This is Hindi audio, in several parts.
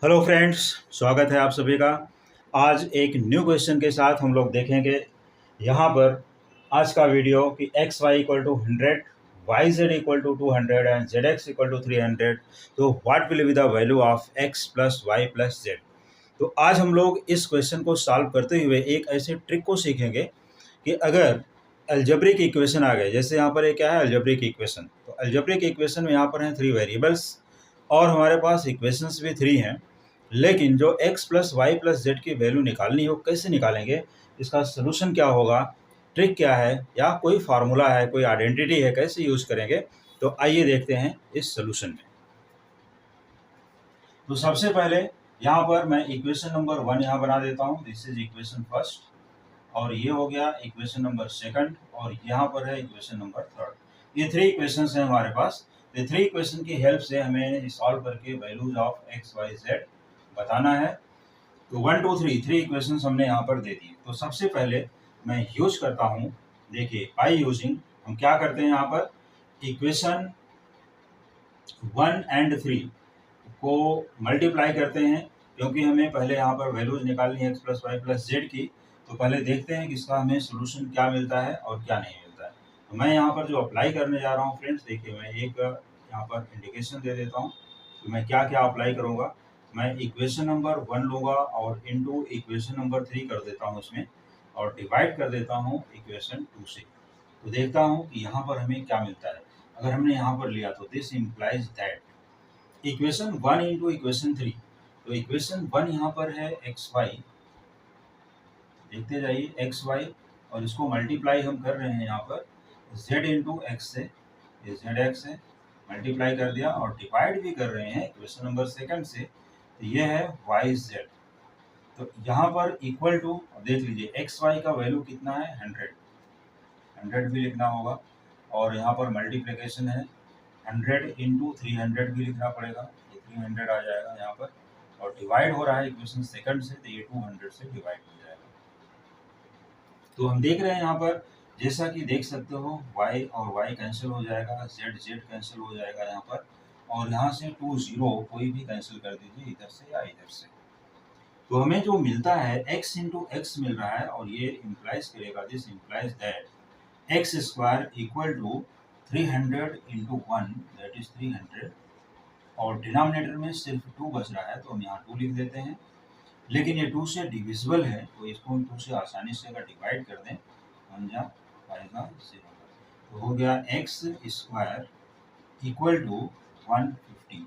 हेलो फ्रेंड्स, स्वागत है आप सभी का। आज एक न्यू क्वेश्चन के साथ हम लोग देखेंगे यहाँ पर आज का वीडियो कि x y equal to 100, y z equal to 200 and z x equal to 300। तो what will be the value of x plus y plus z. तो आज हम लोग इस क्वेश्चन को सॉल्व करते हुए एक ऐसे ट्रिक को सीखेंगे कि अगर अलजेब्रिक इक्वेशन आ गए, जैसे यहाँ पर एक क्या है अलजेब्रिक इक्वेशन, तो अलजेब्रिक इक्वेशन में यहाँ पर हैं 3 वेरिएबल्स और हमारे पास इक्वेशंस भी 3 हैं, लेकिन जो x plus y plus z की वैल्यू निकालनी हो कैसे निकालेंगे, इसका सोल्यूशन क्या होगा, ट्रिक क्या है या कोई फार्मूला है, कोई आइडेंटिटी है, कैसे यूज करेंगे। तो आइए देखते हैं इस सोल्यूशन में। तो सबसे पहले यहाँ पर मैं इक्वेशन नंबर 1 यहाँ बना देता हूँ, दिस इज इक्वेशन फर्स्ट, और ये हो गया इक्वेशन नंबर सेकंड, और यहाँ पर है इक्वेशन नंबर थर्ड। ये 3 इक्वेशन हैं हमारे पास। ये 3 इक्वेशन की हेल्प से हमें सॉल्व करके values of x y z बताना है। तो 1 2 3 इक्वेशन हमने यहाँ पर दे दी। तो सबसे पहले मैं यूज करता हूँ, देखिए बाई यूजिंग हम क्या करते हैं, यहाँ पर इक्वेशन 1 एंड 3 को मल्टीप्लाई करते हैं, क्योंकि हमें पहले यहाँ पर वैल्यूज निकालनी है x plus y plus z की। तो पहले देखते हैं कि इसका हमें सोल्यूशन क्या मिलता है और क्या नहीं मिलता है। तो मैं यहाँ पर जो अप्लाई करने जा रहा हूँ फ्रेंड्स, देखिए मैं एक यहाँ पर इंडिकेशन दे देता हूँ कि मैं क्या क्या अप्लाई करूँगा। मैं इक्वेशन नंबर 1 लूँगा और इनटू इक्वेशन नंबर 3 कर देता हूँ इसमें, और डिवाइड कर देता हूँ इक्वेशन 2 से। तो देखता हूँ कि यहाँ पर हमें क्या मिलता है। अगर हमने यहाँ पर लिया तो this implies that equation 1 into equation 3। तो इक्वेशन 1 यहाँ पर है एक्स वाई, देखते जाइए एक्स वाई, और इसको मल्टीप्लाई हम कर रहे हैं यहाँ पर z इंटू एक्स से, ये जेड एक्स है, मल्टीप्लाई कर दिया, और डिवाइड भी कर रहे हैं इक्वेशन नंबर सेकंड से, तो ये है वाई जेड। तो यहाँ पर इक्वल टू, देख लीजिए एक्स वाई का वैल्यू कितना है 100 भी लिखना होगा, और यहाँ पर मल्टीप्लिकेशन है 100 इंटू 300 भी लिखना पड़ेगा, ये 300 आ जाएगा यहाँ पर, और डिवाइड हो रहा है इक्वेशन सेकंड से, तो ये 200 से डिवाइड हो जाएगा। तो हम देख रहे हैं यहाँ पर, जैसा कि देख सकते हो y और y कैंसिल हो जाएगा, z कैंसिल हो जाएगा यहाँ पर, और यहाँ से 2 0 कोई भी कैंसिल कर दीजिए इधर से या इधर से। तो हमें जो मिलता है x इंटू एक्स मिल रहा है, और ये इम्प्लाइज करेगा, this implies that x square equal to 300 into 1 that is 300, और डिनोमिनेटर में सिर्फ 2 बच रहा है, तो हम यहाँ 2 लिख देते हैं। लेकिन ये 2 से डिविजिबल है, तो इसको हम 2 से आसानी से अगर डिवाइड कर दें, 1 जा आएगा 0, तो हो गया एक्स स्क्वायर इक्वल टू 150।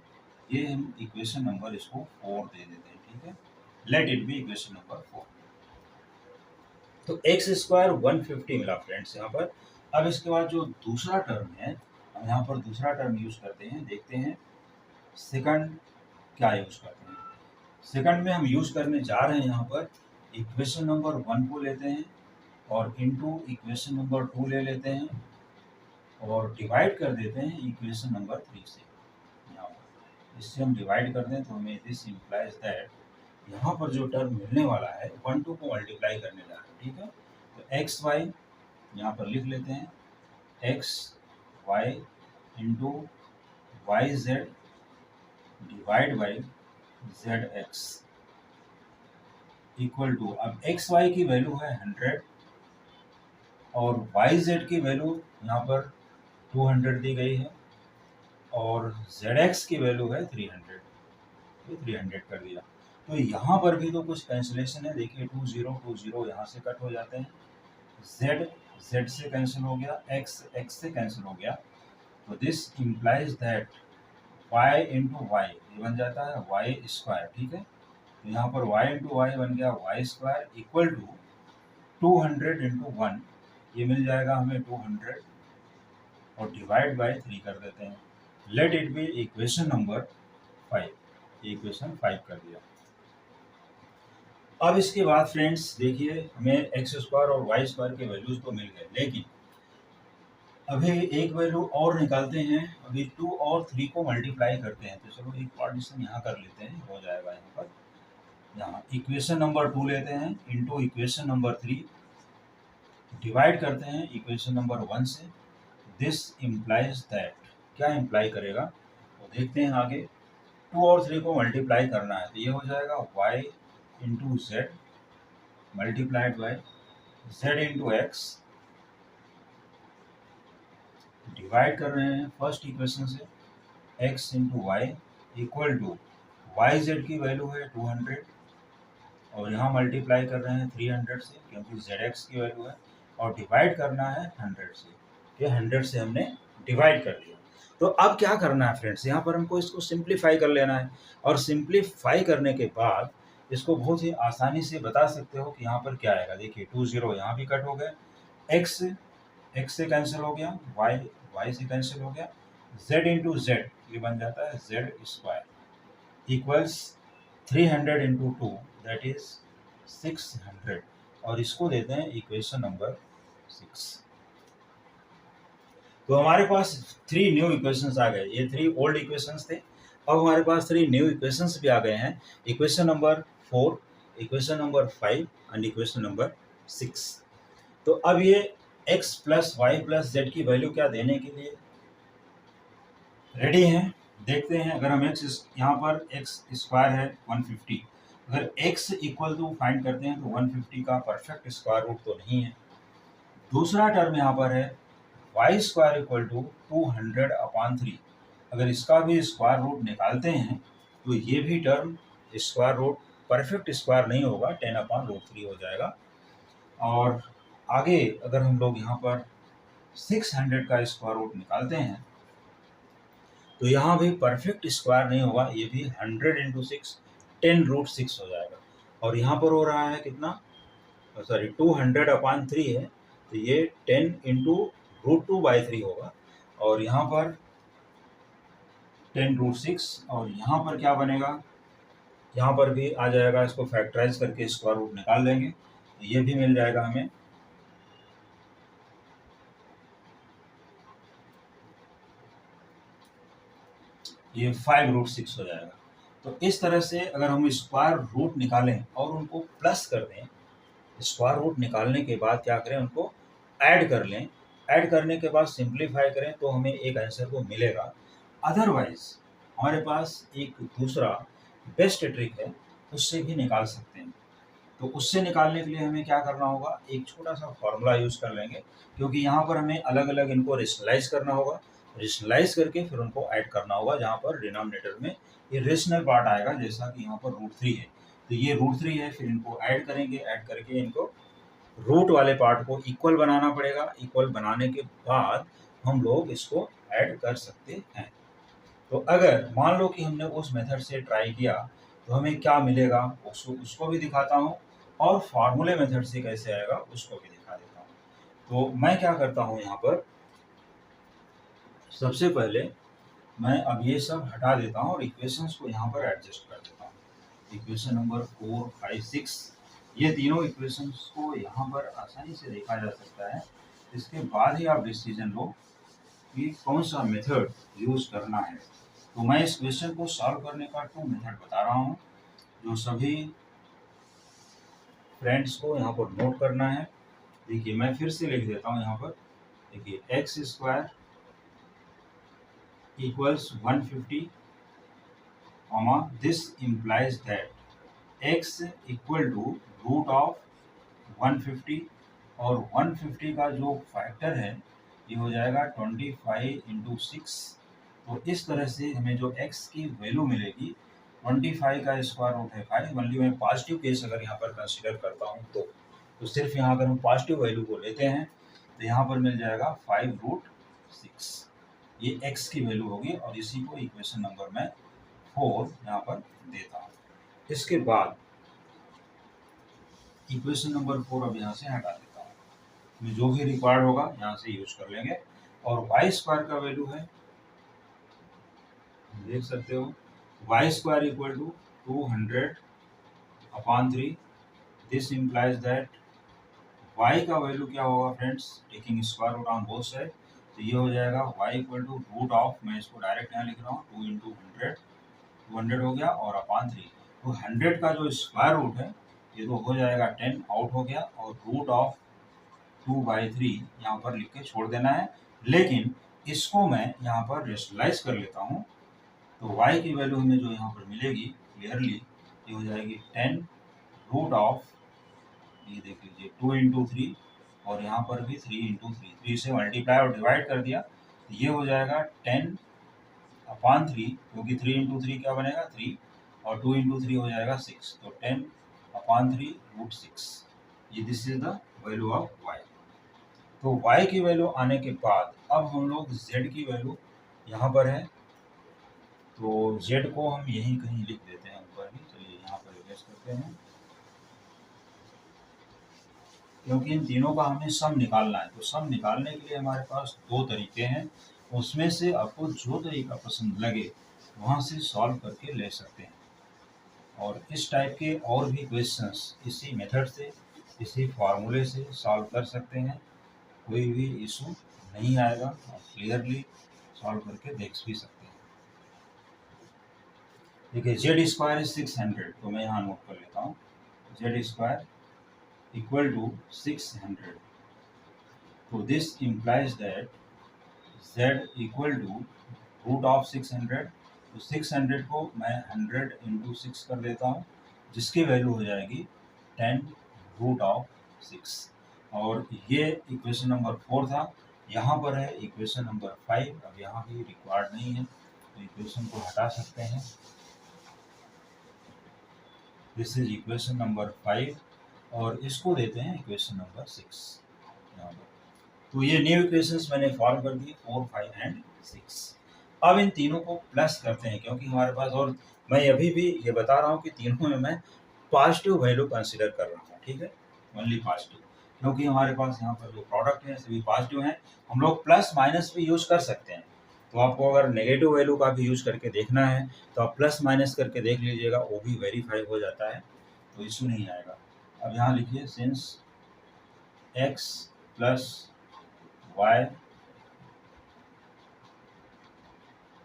ये हम इक्वेशन नंबर इसको 4 दे देते हैं, ठीक है, let it be equation number 4। तो एक्स स्क्वायर 150 मिला फ्रेंड्स यहाँ पर। अब इसके बाद जो दूसरा टर्म है, हम यहाँ पर दूसरा टर्म यूज करते हैं, देखते हैं सेकंड क्या यूज करते हैं। सेकंड में हम यूज करने जा रहे हैं यहाँ पर इक्वेशन नंबर 1 को लेते हैं, और इनटू इक्वेशन नंबर 2 ले लेते हैं, और डिवाइड कर देते हैं इक्वेशन नंबर 3 से। यहाँ पर इससे हम डिवाइड कर दें तो हमें दिस इम्प्लाइज दैट यहाँ पर जो टर्म मिलने वाला है 1 2 को मल्टीप्लाई करने जा रहे हैं, ठीक है। तो एक्स वाई यहाँ पर लिख लेते हैं, x y into y z divide by z x equal to, अब एक्स वाई की वैल्यू है 100 और वाई जेड की वैल्यू यहाँ पर 200 दी गई है, और जेड एक्स की वैल्यू है 300, तो 300 कर दिया। तो यहाँ पर भी तो कुछ कैंसिलेशन है, देखिए 2 0 2 0 यहाँ से कट हो जाते हैं, जेड जेड से कैंसिल हो गया, एक्स एक्स से कैंसिल हो गया, तो this implies that y into y ये बन जाता है वाई स्क्वायर, ठीक है। तो यहाँ पर y इंटू वाई बन गया y square equal to 200 into 1, ये मिल जाएगा हमें 200, और डिवाइड बाय 3 कर देते हैं, let it be equation number 5, equation 5 कर दिया। अब इसके बाद फ्रेंड्स देखिए हमें एक्स स्क्वायर और वाई स्क्वायर के वैल्यूज तो मिल गए, लेकिन अभी एक वैल्यू और निकालते हैं। अभी 2 और 3 को मल्टीप्लाई करते हैं, तो चलो एक पार्टीशन यहाँ कर लेते हैं, हो जाएगा यहाँ पर। यहाँ इक्वेशन नंबर 2 लेते हैं इंटू इक्वेशन नंबर 3, डिवाइड करते हैं इक्वेशन नंबर 1 से, दिस इम्प्लाइज दैट क्या इम्प्लाई करेगा, तो देखते हैं आगे। 2 और 3 को मल्टीप्लाई करना है, तो ये हो जाएगा y into z multiplied by z into x, divide कर रहे हैं फर्स्ट इक्वेशन से x into y equal to y z की वैल्यू है 200 और यहाँ मल्टीप्लाई कर रहे हैं 300 से क्योंकि zx की वैल्यू है, और डिवाइड करना है 100 से। ये 100 से हमने डिवाइड कर दिया। तो अब क्या करना है फ्रेंड्स, यहाँ पर हमको इसको सिंप्लीफाई कर लेना है, और सिंप्लीफाई करने के बाद इसको बहुत ही आसानी से बता सकते हो कि यहाँ पर क्या आएगा। देखिए 2 0 यहाँ भी कट हो गए, x से कैंसिल हो गया, y से कैंसिल हो गया, z इंटू जेड ये बन जाता है Z square equals 300 into 2 that is 600, और इसको देते हैं इक्वेशन नंबर 6। तो हमारे पास 3 न्यू इक्वेशंस आ गए। ये 3 ओल्ड इक्वेशंस थे, अब हमारे पास 3 न्यू इक्वेशंस भी आ गए हैं। Equation number 4, equation number 5 and equation number 6। तो अब ये x plus y plus z की वैल्यू क्या देने के लिए रेडी हैं, देखते हैं। अगर हम x यहाँ पर x स्क्वायर है 150, अगर x इक्वल टू फाइंड करते हैं तो 150 का परफेक्ट स्क्वायर रूट तो नहीं है। दूसरा टर्म यहाँ पर है वाई स्क्वायर इक्वल टू 200/3, अगर इसका भी स्क्वायर रूट निकालते हैं तो ये भी term square root perfect square नहीं होगा, 10/√3 हो जाएगा। और आगे अगर हम लोग यहाँ पर 600 का स्क्वायर रूट निकालते हैं तो यहाँ भी परफेक्ट स्क्वायर नहीं होगा, ये भी 100 इंटू 6 10√6 हो जाएगा। और यहाँ पर हो रहा है कितना, सॉरी 200/3 है, तो ये 10 इंटू √2/3 होगा, और यहाँ पर 10√6, और यहाँ पर क्या बनेगा, यहाँ पर भी आ जाएगा, इसको फैक्टराइज करके स्क्वायर रूट निकाल लेंगे तो ये भी मिल जाएगा हमें। ये 5√6 हो जाएगा। तो इस तरह से अगर हम स्क्वायर रूट निकालें और उनको प्लस कर दें, स्क्वायर रूट निकालने के बाद क्या करें, उनको ऐड कर लें, ऐड करने के बाद सिंप्लीफाई करें तो हमें एक आंसर को मिलेगा। अदरवाइज हमारे पास एक दूसरा बेस्ट ट्रिक है, उससे भी निकाल सकते हैं। तो उससे निकालने के लिए हमें क्या करना होगा, एक छोटा सा फॉर्मूला यूज़ कर लेंगे, क्योंकि यहाँ पर हमें अलग अलग इनको रेशनलाइज करना होगा, रेशनलाइज करके फिर उनको ऐड करना होगा, जहाँ पर डिनोमिनेटर में ये रेशनल पार्ट आएगा, जैसा कि यहाँ पर √3 है, तो ये √3 है, फिर इनको ऐड करेंगे, ऐड करके इनको रूट वाले पार्ट को इक्वल बनाना पड़ेगा। इक्वल बनाने के बाद हम लोग इसको ऐड कर सकते हैं। तो अगर मान लो कि हमने उस मेथड से ट्राई किया तो हमें क्या मिलेगा, उसको भी दिखाता हूँ, और फार्मूले मेथड से कैसे आएगा उसको भी दिखा देता हूँ। तो मैं क्या करता हूँ, यहाँ पर सबसे पहले मैं अब ये सब हटा देता हूँ और इक्वेशंस को यहाँ पर एडजस्ट कर देता हूँ। इक्वेशन नंबर 4, 5, 6, ये तीनों इक्वेशंस को यहाँ पर आसानी से देखा जा सकता है। इसके बाद ही आप डिसीजन लो कि कौन सा मेथड यूज़ करना है। तो मैं इस क्वेश्चन को सॉल्व करने का 2 मेथड बता रहा हूँ, जो सभी फ्रेंड्स को यहाँ पर नोट करना है। देखिए मैं फिर से लिख देता हूँ यहाँ पर, देखिए x square equals 150, this implies that x equal to root of 150, और 150 का जो फैक्टर है ये हो जाएगा 25 इंटू 6। तो इस तरह से हमें जो x की वैल्यू मिलेगी, 25 का स्क्वायर रूट है 5, ओनली मैं पॉजिटिव केस अगर यहाँ पर कंसीडर करता हूँ तो सिर्फ यहाँ अगर हम पॉजिटिव वैल्यू को लेते हैं तो यहाँ पर मिल जाएगा 5√6, ये x की वैल्यू होगी, और इसी को इक्वेशन नंबर मैं 4 यहाँ पर देता हूँ। इसके बाद इक्वेशन नंबर 4 अब यहाँ से हटा देता हूँ, जो भी रिक्वायर्ड होगा यहाँ से यूज कर लेंगे। और वाई स्क्वायर का वैल्यू है, देख सकते हो, y square equal to 200/3, this implies that y का वैल्यू क्या होगा friends, taking square root on both side, तो ये हो जाएगा y equal to root of, मैं इसको डायरेक्ट यहाँ लिख रहा हूँ, 2 इंटू 200 हो गया, और /3, तो 100 का जो स्क्वायर रूट है ये तो हो जाएगा 10 आउट हो गया, और रूट ऑफ 2/3 यहाँ पर लिख के छोड़ देना है। लेकिन इसको मैं यहाँ पर रेशनलाइज कर लेता हूँ, तो y की वैल्यू हमें जो यहाँ पर मिलेगी क्लियरली ये हो जाएगी 10 रूट ऑफ, ये देख लीजिए 2 इंटू 3 और यहाँ पर भी 3 इंटू 3 से मल्टीप्लाई और डिवाइड कर दिया तो ये हो जाएगा 10/3, क्योंकि 3 इंटू 3 क्या बनेगा 3 और 2 इंटू 3 हो जाएगा 6, तो 10/3 रूट 6, ये this is the value of y। तो y की वैल्यू आने के बाद अब हम लोग z की वैल्यू यहाँ पर है, तो z को हम यहीं कहीं लिख देते हैं ऊपर ही, चलिए यहाँ पर रिप्लेस करते हैं, क्योंकि इन तीनों का हमें सम निकालना है। तो सम निकालने के लिए हमारे पास दो तरीके हैं, उसमें से आपको जो तरीका पसंद लगे वहाँ से सॉल्व करके ले सकते हैं। और इस टाइप के और भी क्वेश्चंस इसी मेथड से, इसी फार्मूले से सॉल्व कर सकते हैं, कोई भी इशू नहीं आएगा, आप क्लियरली सॉल्व करके देख भी सकते हैं। देखिए जेड स्क्वायर इज 600, तो मैं यहाँ नोट कर लेता हूँ, जेड स्क्वायर इक्वल टू 600, तो this implies that z equal to root of 600, तो 600 को मैं 100 इंटू 6 कर देता हूँ, जिसकी वैल्यू हो जाएगी 10 रूट ऑफ 6। और ये इक्वेशन नंबर 4 था। यहाँ पर है इक्वेशन नंबर 5, अब यहाँ भी रिक्वायर्ड नहीं है तो इक्वेशन को हटा सकते हैं। दिस इज इक्वेशन नंबर 5 और इसको देते हैं इक्वेशन नंबर 6 यहाँ पर। तो ये न्यू इक्वेशंस मैंने सॉल्व कर दिए 4, 5 एंड 6। अब इन तीनों को प्लस करते हैं, क्योंकि हमारे पास, और मैं अभी भी ये बता रहा हूँ कि तीनों में मैं पॉजिटिव वैल्यू कंसीडर कर रहा हूँ, ठीक है, ओनली पॉजिटिव, क्योंकि हमारे पास यहाँ पर जो प्रोडक्ट है सभी पॉजिटिव हैं। हम लोग प्लस माइनस भी यूज कर सकते हैं, तो आपको अगर नेगेटिव वैल्यू का भी यूज करके देखना है तो आप प्लस माइनस करके देख लीजिएगा, वो भी वेरीफाई हो जाता है, तो इशू नहीं आएगा। अब यहाँ लिखिए since x plus y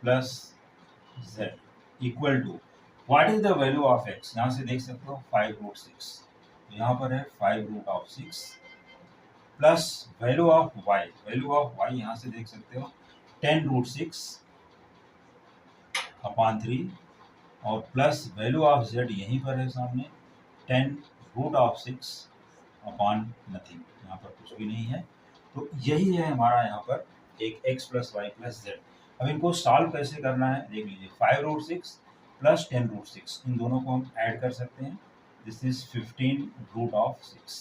plus z equal to what is the value of x, यहाँ से देख सकते हो 5 रूट 6, तो यहाँ पर है 5 root of 6 plus value of y, value of y यहाँ से देख सकते हो 10 रूट 6 अपॉन 3 और प्लस वैल्यू ऑफ z यहीं पर है सामने 10 रूट ऑफ 6 अपॉन नथिंग, यहाँ पर कुछ भी नहीं है। तो यही है हमारा यहाँ पर एक x plus y plus z. अब इनको सॉल्व कैसे करना है देख लीजिए, 5 रूट 6 प्लस 10 रूट 6, इन दोनों को हम ऐड कर सकते हैं, this is 15 root of 6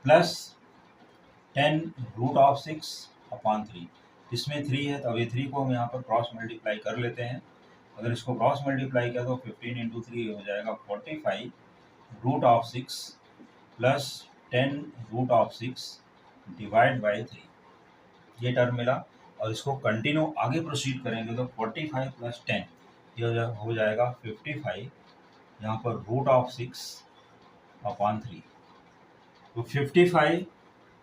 plus 10 root of 6 upon 3, इसमें 3 है तो अभी 3 को हम यहाँ पर क्रॉस मल्टीप्लाई कर लेते हैं। अगर इसको क्रॉस मल्टीप्लाई किया तो 15 इंटू 3 हो जाएगा 45 root of 6 plus 10 root of 6 divide by 3, ये टर्म मिला। और इसको कंटिन्यू आगे प्रोसीड करेंगे तो 45 प्लस 10 ये हो जाएगा 55, यहाँ पर रूट ऑफ 6 अपॉन 3, तो 55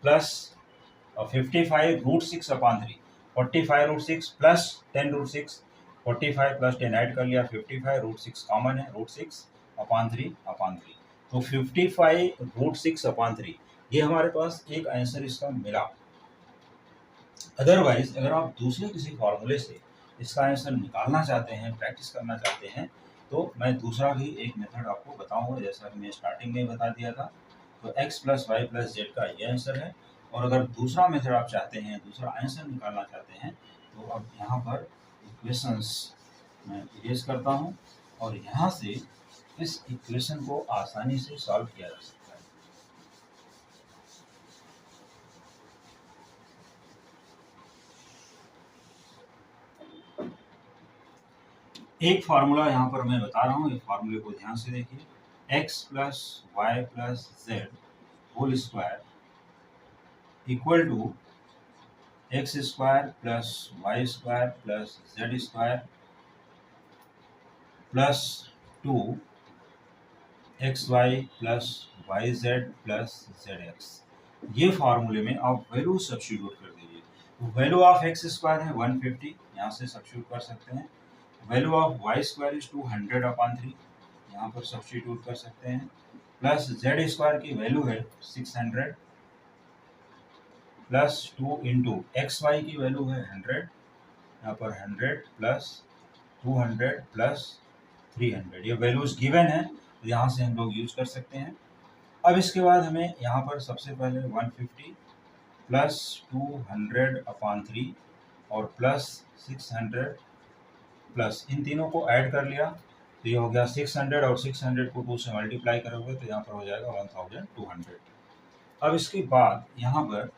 plus 55 root 6 upon 3, 45 root 6 plus 10 root 6, 45 plus 10 add कर लिया, 55 रूट 6 कॉमन है, रूट 6 अपॉन 3 अपॉन 3, तो 55 रूट 6 अपॉन 3, ये हमारे पास एक आंसर इसका मिला। अदरवाइज अगर आप दूसरे किसी फॉर्मूले से इसका आंसर निकालना चाहते हैं, प्रैक्टिस करना चाहते हैं, तो मैं दूसरा भी एक मेथड आपको बताऊंगा, जैसा कि मैं स्टार्टिंग में बता दिया था। तो x plus y plus z का ये आंसर है। और अगर दूसरा मेथड आप चाहते हैं, दूसरा आंसर निकालना चाहते हैं, तो अब यहाँ पर इक्वेशंस मैं इरेज करता हूँ और यहाँ से इस इक्वेशन को आसानी से सॉल्व किया जा सकता है। एक फार्मूला यहाँ पर मैं बता रहा हूँ, इस फार्मूले को ध्यान से देखिए, x plus y plus z whole square equal to x square plus y square plus z square plus 2 x y plus y z plus z x. ये फार्मूले में आप वैल्यू सब्स्टिट्यूट कर दीजिए, तो वैल्यू ऑफ एक्स स्क्वायर है 150, यहाँ से सब्स्टिट्यूट कर सकते हैं। Value of y square is 200 upon 3, यहाँ पर सब्स्टिट्यूट कर सकते हैं। प्लस जेड स्क्वायर की वैल्यू है 600 प्लस 2 इंटू एक्स वाई की वैल्यू है 100, यहाँ पर 100 प्लस 200 प्लस 300, ये वैल्यूज गिवन है तो यहाँ से हम लोग यूज कर सकते हैं। अब इसके बाद हमें यहाँ पर सबसे पहले 150 प्लस 200/3 और प्लस 600 प्लस इन तीनों को ऐड कर लिया तो ये हो गया 600, और 600 को 2 से मल्टीप्लाई करोगे तो यहाँ पर हो जाएगा 1200। अब इसके बाद यहाँ पर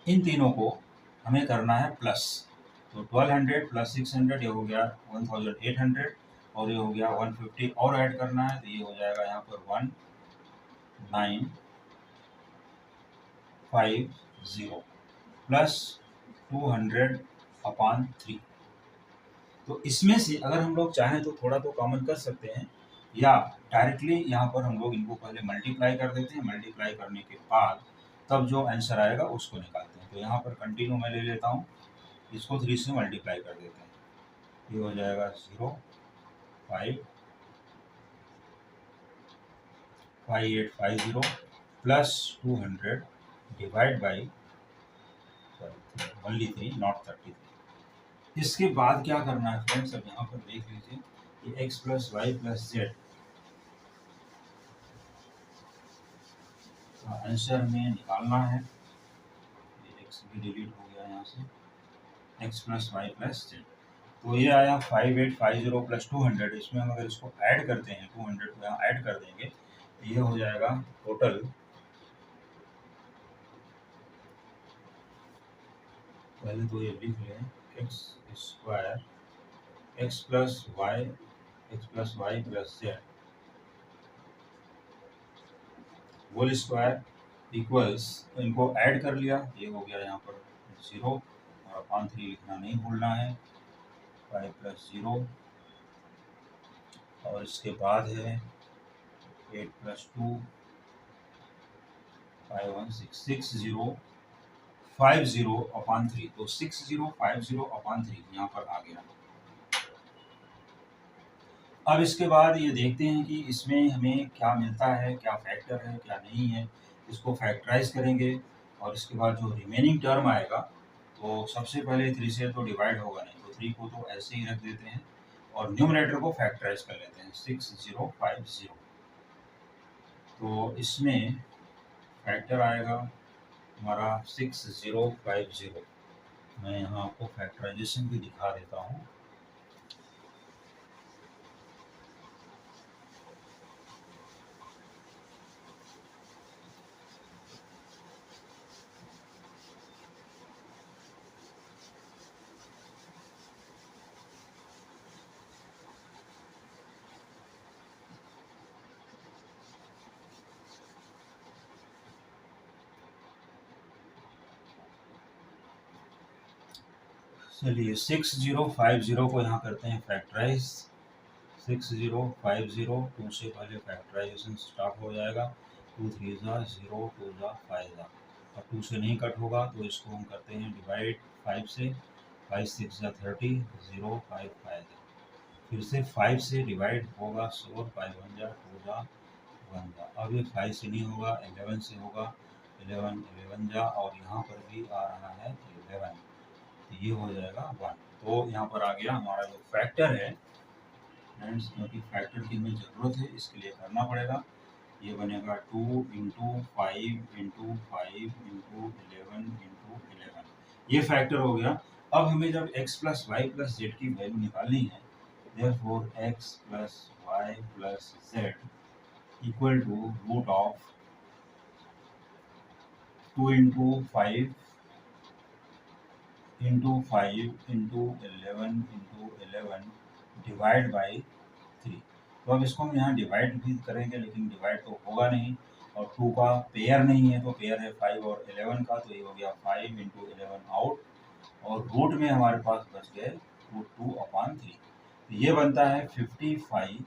इन तीनों को हमें करना है प्लस, तो 1200 प्लस 600 ये हो गया 1800, और ये हो गया 150 और ऐड करना है तो ये हो जाएगा यहाँ पर 1950 प्लस 200/3। तो इसमें से अगर हम लोग चाहें तो थोड़ा तो कॉमन कर सकते हैं, या डायरेक्टली यहाँ पर हम लोग इनको पहले मल्टीप्लाई कर देते हैं, मल्टीप्लाई करने के बाद तब जो आंसर आएगा उसको निकालते हैं। तो यहाँ पर कंटिन्यू मैं ले लेता हूँ, इसको 3 से मल्टीप्लाई कर देते हैं, ये हो जाएगा 05850 plus 200 divide by only 3 not 33। इसके बाद क्या करना है फ्रेंड्स, अब यहाँ पर देख लीजिए कि x plus y plus z का आंसर में निकालना है। ये x भी डिलीट हो गया यहाँ से, x plus y plus z, तो ये आया 5850 प्लस 200। इसमें हम अगर इसको ऐड करते हैं 200 को यहाँ ऐड कर देंगे तो ये हो जाएगा टोटल, पहले तो ये लिख लें x square x plus y plus z whole square equals, तो इनको ऐड कर लिया, ये हो गया यहाँ पर 0 और अपॉन 3 लिखना नहीं भूलना है, 5 प्लस 0, और इसके बाद है 8 प्लस 2 6050/3, तो 6050/3 यहाँ पर आ गया। अब इसके बाद ये देखते हैं कि इसमें हमें क्या मिलता है, क्या फैक्टर है क्या नहीं है, इसको फैक्टराइज करेंगे, और इसके बाद जो रिमेनिंग टर्म आएगा तो सबसे पहले 3 से तो डिवाइड होगा नहीं, तो 3 को तो ऐसे ही रख देते हैं और न्यूमरेटर को फैक्टराइज कर लेते हैं 6050। तो इसमें फैक्टर आएगा हमारा 6050, मैं यहाँ आपको फैक्टराइजेशन भी दिखा देता हूँ। चलिए 6050 को यहाँ करते हैं फैक्टराइज, 6050 2 से पहले फैक्टराइजेशन स्टार्ट हो जाएगा, 2 3 0 2 5, और 2 से नहीं कट होगा तो इसको हम करते हैं डिवाइड 5 से, 5 6 30, 0 5 5, फिर से 5 से डिवाइड होगा 4 5 1 2 1, अब ये 5 से नहीं होगा 11 से होगा, 11 11 और यहाँ पर भी आ रहा है 11, तो ये हो जाएगा 1। तो यहाँ पर आ गया हमारा जो फैक्टर है फ्रेंड्स, क्योंकि फैक्टर की हमें ज़रूरत है इसके लिए करना पड़ेगा, ये बनेगा 2 × 5 × 5 × 11 ये फैक्टर हो गया। अब हमें जब x plus y plus z की वैल्यू निकालनी है, therefore x plus y plus z equal to root of 2 × 5 × 5 × 11 divide by 3। तो अब इसको हम यहाँ डिवाइड भी करेंगे लेकिन डिवाइड तो होगा नहीं, और 2 का पेयर नहीं है, तो पेयर है 5 और 11 का, तो ये हो गया 5 × 11 आउट, और रूट में हमारे पास बच गए √2/3, तो ये बनता है 55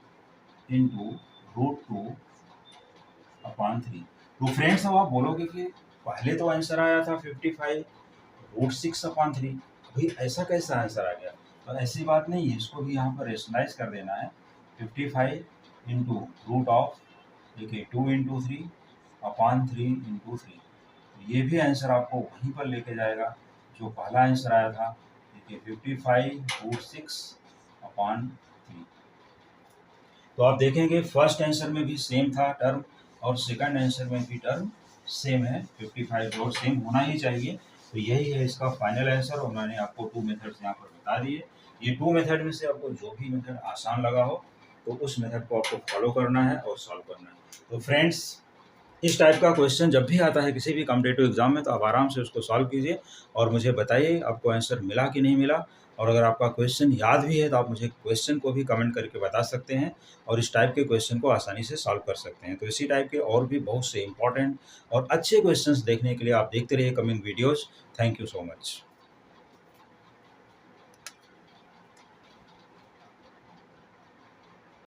× √2/3। तो फ्रेंड्स अब आप बोलोगे कि पहले तो आंसर आया था 55 √6/3, भाई ऐसा कैसा आंसर आ गया, तो ऐसी बात नहीं है, इसको भी यहाँ पर रेशनलाइज कर देना है। 55 × रूट ऑफ, देखिए 2 × 3/3 × 3, ये भी आंसर आपको वहीं पर लेके जाएगा जो पहला आंसर आया था, देखिए 55√6/3। तो आप देखेंगे फर्स्ट आंसर में भी सेम था टर्म और सेकंड आंसर में भी टर्म सेम है, 55 और सेम होना ही चाहिए। तो यही है इसका फाइनल आंसर और मैंने आपको 2 मेथड्स यहाँ पर बता दिए। ये 2 मेथड में से आपको जो भी मेथड आसान लगा हो तो उस मेथड को आपको फॉलो करना है और सॉल्व करना है। तो फ्रेंड्स, इस टाइप का क्वेश्चन जब भी आता है किसी भी कॉम्पिटिटिव एग्जाम में तो आप आराम से उसको सॉल्व कीजिए और मुझे बताइए आपको आंसर मिला कि नहीं मिला। और अगर आपका क्वेश्चन याद भी है तो आप मुझे क्वेश्चन को भी कमेंट करके बता सकते हैं और इस टाइप के क्वेश्चन को आसानी से सॉल्व कर सकते हैं। तो इसी टाइप के और भी बहुत से इंपॉर्टेंट और अच्छे क्वेश्चंस देखने के लिए आप देखते रहिए coming videos. Thank you so much.